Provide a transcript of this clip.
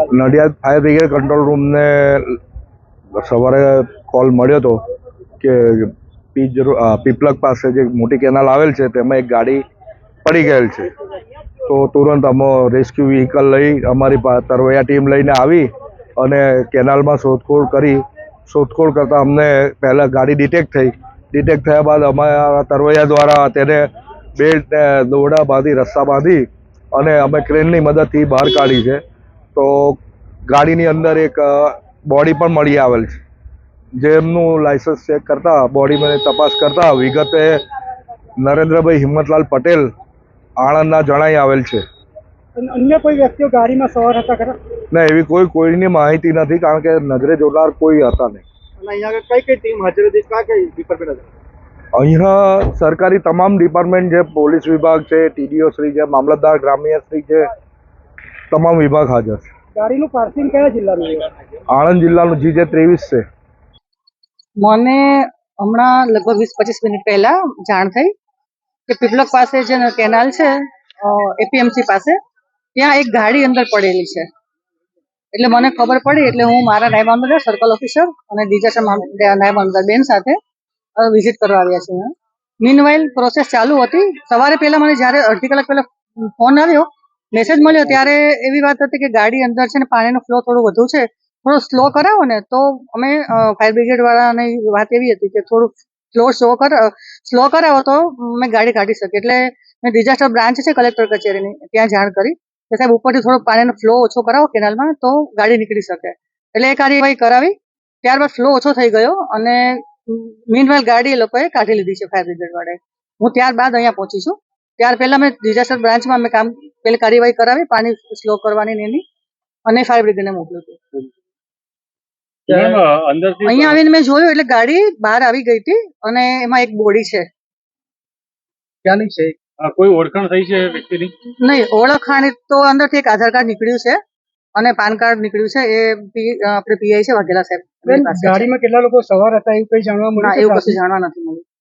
Nadiad fire brigade control રૂમને સવારે call મળ્યો હતો કે પીપલક પાસે જે મોટી કેનાલ આવેલ છે તેમાં એક ગાડી પડી ગયેલ છે. તો તુરંત અમે રેસ્ક્યુ વ્હીકલ લઈ અમારી તરવૈયા ટીમ લઈને આવી અને કેનાલમાં શોધખોળ કરતાં અમને પહેલાં ગાડી ડિટેક્ટ થયા બાદ અમારા તરવૈયા દ્વારા તેને બેલ્ટ દોરડા બાંધી રસ્સા બાંધી અને અમે ક્રેનની મદદથી બહાર કાઢી છે. તો ગાડીની અંદર એક બોડી પણ મળી આવેલ છે, જેમનું લાયસન્સ ચેક કરતા બોડીમાં તપાસ કરતા વિગતે નરેન્દ્રભાઈ હિંમતલાલ પટેલ આણંદના જણાઈ આવેલ છે. અન્ય કોઈ વ્યક્તિઓ ગાડીમાં સવાર હતા ખરા? ના, એવી કોઈની માહિતી નથી, કારણ કે નજરે જોનાર કોઈ હતા નહીં. અહીંયા કઈ ટીમ હાજર હતી? કઈ ડિપાર્ટમેન્ટ હતા? અહીંયા સરકારી તમામ ડિપાર્ટમેન્ટ છે, પોલીસ વિભાગ છે, ટીડીઓ શ્રી છે, મામલતદાર ગ્રામ્ય શ્રી છે, તમામ વિભાગ હાજર છે. ગાડીનું પાર્કિંગ કયા જિલ્લાનું? આણંદ જિલ્લાનું GJ23 છે. મને હમણાં લગભગ 20-25 મિનિટ પહેલા જાણ થઈ કે પીપલક પાસે જે કેનાલ છે APMC પાસે, ત્યાં એક ગાડી અંદર પડેલી છે. એટલે મને ખબર પડી એટલે હું મારા નાયબ મામલતદાર, સર્કલ ઓફિસર અને ડિઝાસ્ટર નાયબ મામલતદાર બેન સાથે વિઝિટ કરવા આવ્યા છીએ. મીનવાઇલ પ્રોસેસ ચાલુ હતી. સવારે પહેલા મને જ્યારે અડધી કલાક પહેલા ફોન આવ્યો, મેસેજ મળ્યો, ત્યારે એવી વાત હતી કે ગાડી અંદર છે ને પાણીનો ફ્લો થોડો વધુ છે, થોડો સ્લો કરાવો ને. તો અમે ફાયર બ્રિગેડ વાળાની વાત એવી હતી કે થોડું સ્લો કરાવો તો અમે ગાડી કાઢી શકીએ. એટલે મેં ડિઝાસ્ટર બ્રાન્ચ છે કલેક્ટર કચેરીની, ત્યાં જાણ કરી કે સાહેબ ઉપરથી થોડો પાણીનો ફ્લો ઓછો કરાવો કેનાલમાં, તો ગાડી નીકળી શકે. એટલે એ કાર્યવાહી કરાવી. ત્યારબાદ ફ્લો ઓછો થઈ ગયો અને મીનવાઇલ ગાડી એ લોકોએ કાઢી લીધી છે ફાયર બ્રિગેડ વાળાએ. હું ત્યારબાદ અહીંયા પહોંચી છું. ત્યાર પહેલા મેં ડિઝાસ્ટર બ્રાન્ચમાં મેં પેલી કાર્યવાહી કરાવી પાણી સ્લો કરવાની એની, અને ફાયર બ્રિગેડને મોકલ્યું હતું. અહીંયા આવીને મેં જોયું એટલે ગાડી બહાર આવી ગઈ હતી અને એમાં એક બોડી છે. ક્યાંની છે? કોઈ ઓળખાણ થઈ છે વ્યક્તિની? નહીં, ઓળખાણ તો અંદરથી એક આધાર કાર્ડ નીકળ્યું છે અને પાન કાર્ડ નીકળ્યું છે. એ આપણે PI છે વાઘેલા સાહેબ. ગાડીમાં કેટલા લોકો સવાર હતા એવું કઈ જાણવા મળ્યું? એવું કશું જાણવા નથી મળ્યું.